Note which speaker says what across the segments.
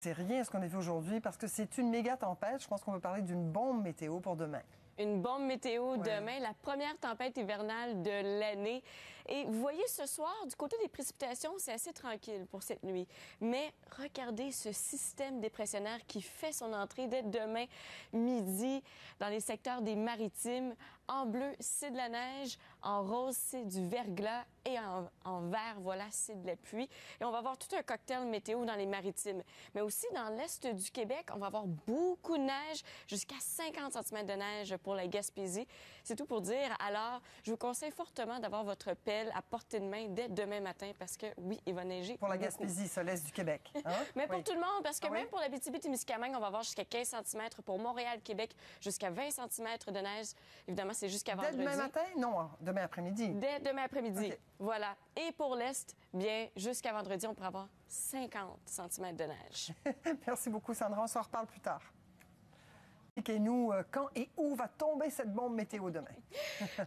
Speaker 1: C'est rien ce qu'on a vu aujourd'hui parce que c'est une méga tempête. Je pense qu'on peut parler d'une bombe météo pour demain.
Speaker 2: Une bombe météo demain, la première tempête hivernale de l'année. Et vous voyez ce soir, du côté des précipitations, c'est assez tranquille pour cette nuit. Mais regardez ce système dépressionnaire qui fait son entrée dès demain midi dans les secteurs des Maritimes. En bleu, c'est de la neige. En rose, c'est du verglas. Et en vert, voilà, c'est de la pluie. Et on va avoir tout un cocktail météo dans les Maritimes. Mais aussi dans l'est du Québec, on va avoir beaucoup de neige, jusqu'à 50 cm de neige pour la Gaspésie. C'est tout pour dire. Alors, je vous conseille fortement d'avoir votre pelle à portée de main dès demain matin parce que, oui, il va neiger.
Speaker 1: Pour la Gaspésie, ça l'est du Québec. Hein?
Speaker 2: Mais pour
Speaker 1: oui.
Speaker 2: tout le monde, parce que même pour l'Abitibi-Témiscamingue, on va avoir jusqu'à 15 cm. Pour Montréal, Québec, jusqu'à 20 cm de neige. Évidemment, c'est jusqu'à vendredi.
Speaker 1: Dès demain matin? Non, demain après-midi.
Speaker 2: Dès demain après-midi.
Speaker 1: Okay.
Speaker 2: Voilà. Et pour l'Est, bien, jusqu'à vendredi, on pourra avoir 50 cm de neige.
Speaker 1: Merci beaucoup, Sandra. On s'en reparle plus tard. Expliquez-nous quand et où va tomber cette bombe météo demain.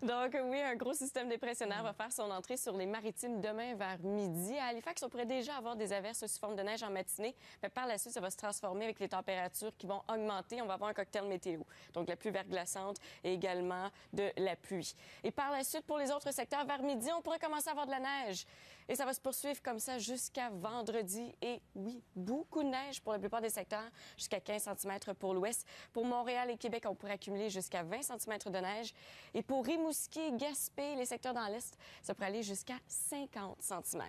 Speaker 2: Donc oui, un gros système dépressionnaire va faire son entrée sur les Maritimes demain vers midi. À Halifax, on pourrait déjà avoir des averses sous forme de neige en matinée, mais par la suite, ça va se transformer avec les températures qui vont augmenter. On va avoir un cocktail météo, donc la pluie verglaçante et également de la pluie. Et par la suite, pour les autres secteurs, vers midi, on pourrait commencer à avoir de la neige. Et ça va se poursuivre comme ça jusqu'à vendredi. Et oui, beaucoup de neige pour la plupart des secteurs, jusqu'à 15 cm pour l'ouest. Pour Montréal et Québec, on pourrait accumuler jusqu'à 20 cm de neige. Et pour Rimouski, Gaspé, les secteurs dans l'Est, ça pourrait aller jusqu'à 50 cm.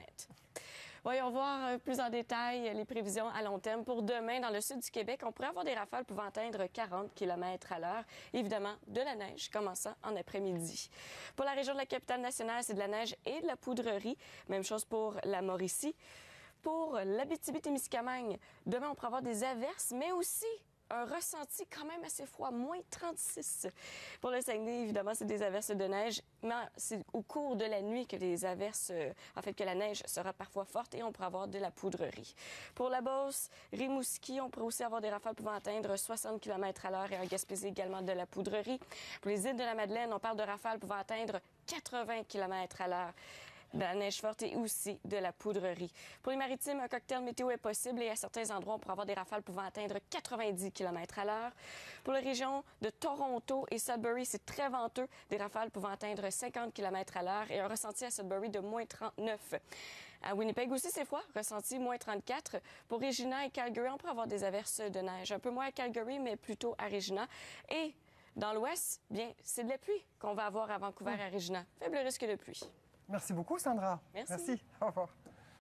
Speaker 2: Voyons voir plus en détail les prévisions à long terme. Pour demain, dans le sud du Québec, on pourrait avoir des rafales pouvant atteindre 40 km à l'heure. Évidemment, de la neige commençant en après-midi. Pour la région de la Capitale-Nationale, c'est de la neige et de la poudrerie. Même chose pour la Mauricie. Pour l'Abitibi-Témiscamingue, demain, on pourrait avoir des averses, mais aussi un ressenti quand même assez froid, moins 36. Pour le Saguenay, évidemment, c'est des averses de neige, mais c'est au cours de la nuit que les averses, que la neige sera parfois forte et on pourra avoir de la poudrerie. Pour la Beauce, Rimouski, on pourrait aussi avoir des rafales pouvant atteindre 60 km à l'heure et en Gaspésie également de la poudrerie. Pour les îles de la Madeleine, on parle de rafales pouvant atteindre 80 km à l'heure. De la neige forte et aussi de la poudrerie. Pour les Maritimes, un cocktail météo est possible et à certains endroits, on pourra avoir des rafales pouvant atteindre 90 km à l'heure. Pour la région de Toronto et Sudbury, c'est très venteux, des rafales pouvant atteindre 50 km à l'heure et un ressenti à Sudbury de moins 39. À Winnipeg aussi, c'est froid, ressenti moins 34. Pour Regina et Calgary, on pourra avoir des averses de neige. Un peu moins à Calgary, mais plutôt à Regina. Et dans l'ouest, bien, c'est de la pluie qu'on va avoir à Vancouver et à Regina. Faible risque de pluie.
Speaker 1: Merci beaucoup, Sandra.
Speaker 2: Merci.
Speaker 1: Merci. Au revoir.